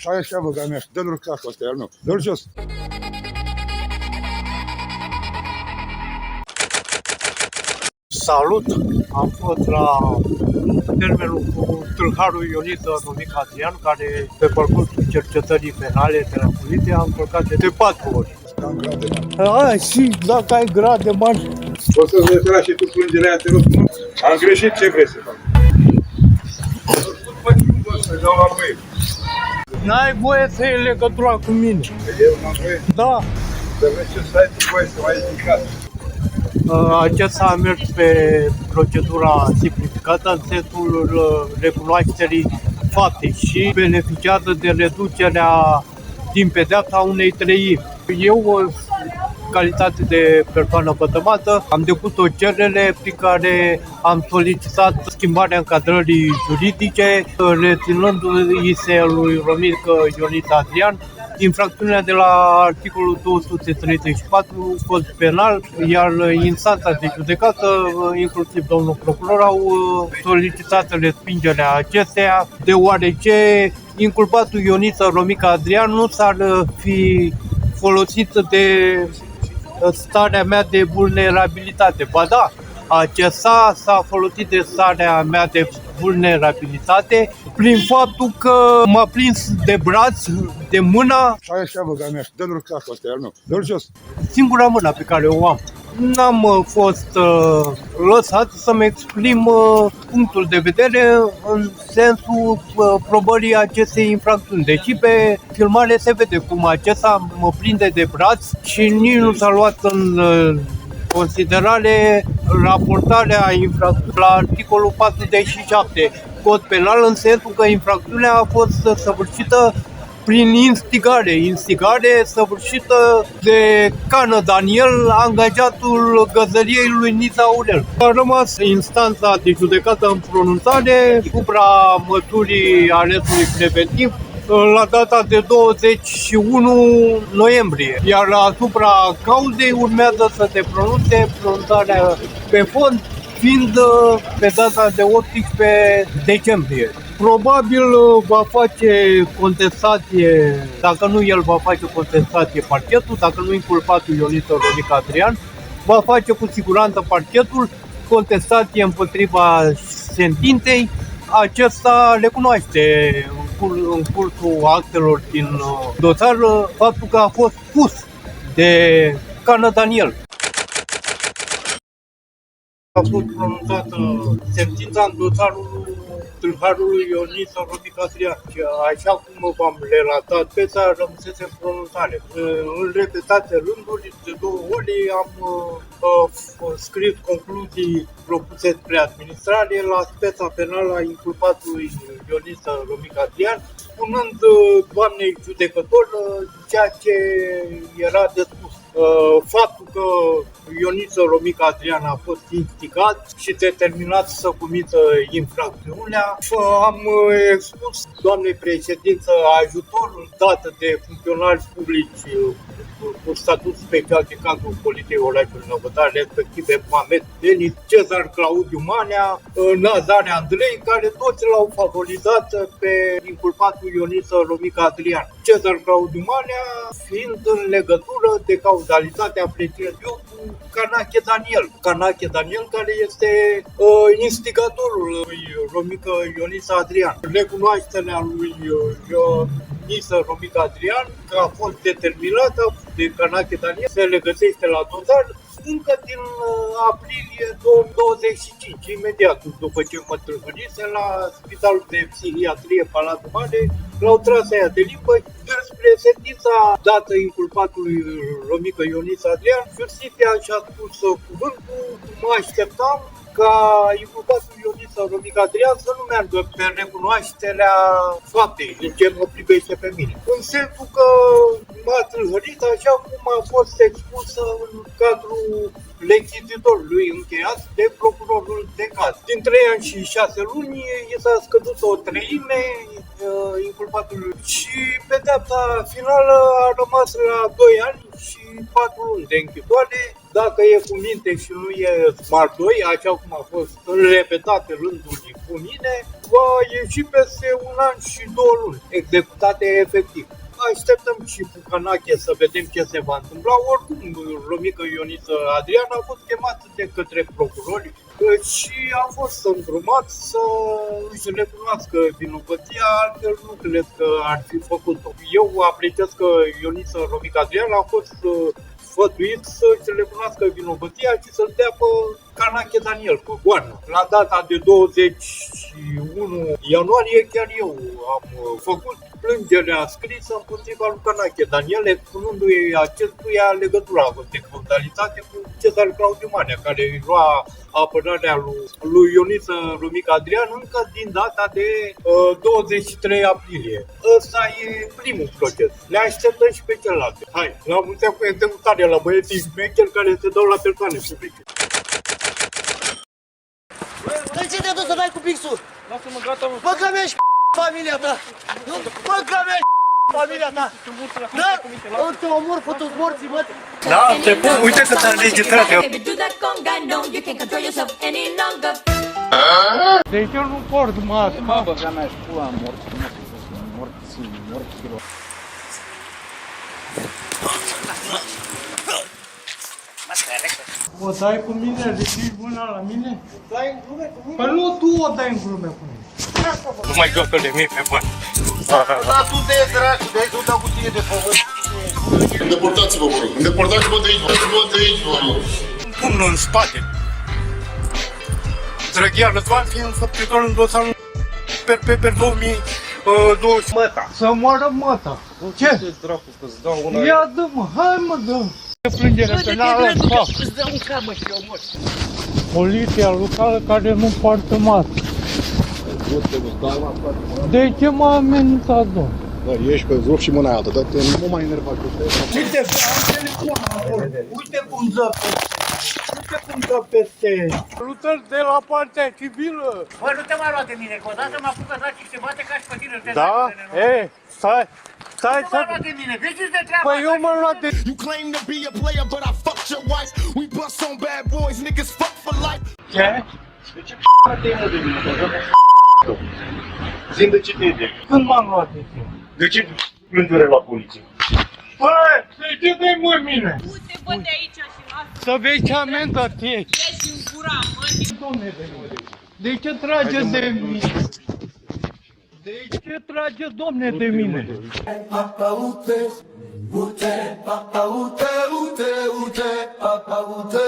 Hai așa, băga mea, dă-l urcașul ăsta, iar nu. Dă-l jos. Salut! Am fost la termenul cu tâlharul Ioniță Romic Adrian, care pe parcursul cercetării penale de la poliție a încălcat de 4 ori. Am grade mari. Ai, și dacă ai grade mari. Poți să-ți retrai și tu plângerea aia, te rog. Am greșit, ce vrei să fac? Să dau la băie. N-ai voie să iei legătura cu mine. Eu n-am voie. Da. Să vezi ce să ai tu voie să mai ieși din casă. Acesta a mers pe procedura simplificată în sensul recunoașterii faptei și beneficiază de reducerea din pedeapsa unei treimi. Eu, în calitate de persoană pătămată, am depus o cerere prin care am solicitat schimbarea încadrării juridice, reținându-i se lui Romic Ioniță Adrian infracțiunea de la articolul 234 Cod Penal, iar instanța de judecată, inclusiv domnul procuror, au solicitat respingerea acesteia, deoarece inculpatul Ioniță Romic Adrian nu s-ar fi folosit de starea mea de vulnerabilitate. Ba da, acesta s-a folosit de starea mea de vulnerabilitate prin faptul că m-a prins de braț, de mână. Hai așa, băga mea, dă-l urcașul ăsta, iar nu. Dă-l jos. Singura mână pe care o am. N-am fost lăsat să-mi exprim punctul de vedere în sensul probării acestei infracțiuni. Deși pe filmare se vede cum acesta mă prinde de braț și nici nu s-a luat în considerare raportarea infracțiunii la articolul 47 Cod Penal, în sensul că infracțiunea a fost săvârșită prin instigare săvârșită de Cană Daniel, angajatul găzăriei lui Nița Aurel. A rămas instanța de judecată în pronunțare supra măsurii arestului preventiv la data de 21 noiembrie, iar asupra cauzei urmează să se pronunțe pronunțarea pe fond, fiind pe data de 18 decembrie. Probabil va face contestație, dacă nu el va face contestație parchetul, dacă nu inculpatul Ioniță Romic Adrian, va face cu siguranță parchetul contestație împotriva sentinței. Acesta recunoaște în cursul actelor din dosar faptul că a fost pus de Cană Daniel. A fost pronunțată sentința în dosarul tâlharului Ioniță Romic Adrian și așa cum v-am relatat, peța rămăsese în pronunțare. În repetate rânduri, de 2 ori am scris concluzii propuse spre administrare la speța penală a inculpatului Ioniță Romic Adrian, spunând doamnei judecător ceea ce era de spus. Faptul că Ioniță Romic Adrian a fost instigat și determinat să comită infracțiunea. Am expus doamnei președință ajutorul dat de funcționari publici cu statut special din cadrul Poliției Orașului Năvodar, respectiv Mohamed Denis, Cezar Claudiu Manea, Nazare Andrei, care toți l-au favorizat pe inculpatul Ioniță Romic Adrian. Cezar Claudiu Manea fiind în legătură de cauzalitate apreciat eu cu Canache Daniel. Canache Daniel, care este instigatorul lui Romic Ioniță Adrian. Recunoașterea lui Ioniță Romic Adrian că a fost determinată de Canache Daniel se regăsește la dosar încă din aprilie 2025, imediat după ce mă tâlhărise la Spitalul de Psihiatrie Palatul Mare, l-au tras aia de limbă despre sentința dată inculpatului Romic Ioniță Adrian. Justiția și-a spus cuvântul, mă așteptam ca inculpatul Ioniță Romic Adrian să nu meargă pe recunoașterea faptei în ce mă privește pe mine. În sensul că m-a tâlhărit așa cum a fost expusă în cadrul rechizitorului încheiat de procurorul de caz. Din 3 ani și 6 luni i s-a scăzut o treime inculpatului și pedeapsa finală a rămas la 2 ani și 4 luni de închisoare. Dacă e cu minte și nu e Smart 2, așa cum a fost în repetate rânduri cu mine, va ieși peste un an și 2 luni, executate efectiv. Așteptăm și cu Canache să vedem ce se va întâmpla. Oricum, Romică Ioniță Adrian a fost chemat de către procurori și a fost îndrumat să își recunoască vinovăția, altfel nu cred că ar fi făcut-o. Eu apreciez că Ioniță Romică Adrian a fost sfătuit să-și recunoască vinovăția și să-l dea pe Canache Daniel, pe goană. La data de 21 ianuarie chiar eu am făcut plângerea scrisă împotriva lui Canache Daniel, expunându-i acestuia legătura de cauzalitate cu Cezar Claudiu Manea, care îi lua apărarea lui Ioniță Romică Adrian încă din data de 23 aprilie. Ăsta e primul proces. Le așteptăm și pe celelalte. Hai, la mulți ani cu executare la băieții șmecheri care se dau la persoane publice. De ce te-ai dus să dai cu pixul? Lasă-mă, gata, mă. Bă, că mi-a familia ta! Bă, că mi-a familia ta! Da? Te omor cu toți morții, bă! Da, te pun, uite că te-am registrat eu. Deci eu nu port masca. Mă, băga mea și pula, morților. O dai cu mine? Ridici mâna la mine? Dai în glume cu mine? Păi nu, tu o dai în glume cu mine. Nu mai joacă de mine pe bani. Da, tu de dracu, de aici nu dau cu tine de pământ. Îndepărtați-vă, vă rog. Îndepărtați-vă de aici, de aici, vă rog. Pumnul în spate. Drăghia Răzvan fiind făptuitor în dosarul per 2020. Măta. Să moară măta. Ce? Ce dracu, că-ți dau una... Ia dă-mă, hai mă, dă. Plângere penală în fac. Îți dau un cap, mă, și eu mor. Poliția locală care nu poartă mască. De ce m-a amenințat, domn? Da, ieși pe grup și mâna altă, dar nu mai enerva cu tine. Uite, am telefon acolo. Uite cum dă peste. Uite cum dă peste. Salutări de la partea civilă. Bă, nu te mai lua de mine, că odată mă apucă dracu și se bate ca și pe tine. Da? Ei, stai. Stai Nu să... mă lua de mine, vezi de treaba. Păi eu m-am luat de... You claim to be a player, but I fucked your wife. We bust on bad boys, niggas fuck for life. Ce? De ce te iei de mine? Zi de ce te iei? Când m-am luat de tine? De ce plângere la poliție? Băi, de ce dai mă mine? Du-te, bă, de aici și lasă. Să vezi ce amendă ție. Ieși în gura, mă. Domne de mine. De ce trageți de mine? De ce trageți, domne, de mine? Papa, ute, ute, papa, ute, ute, ute, papa, ute.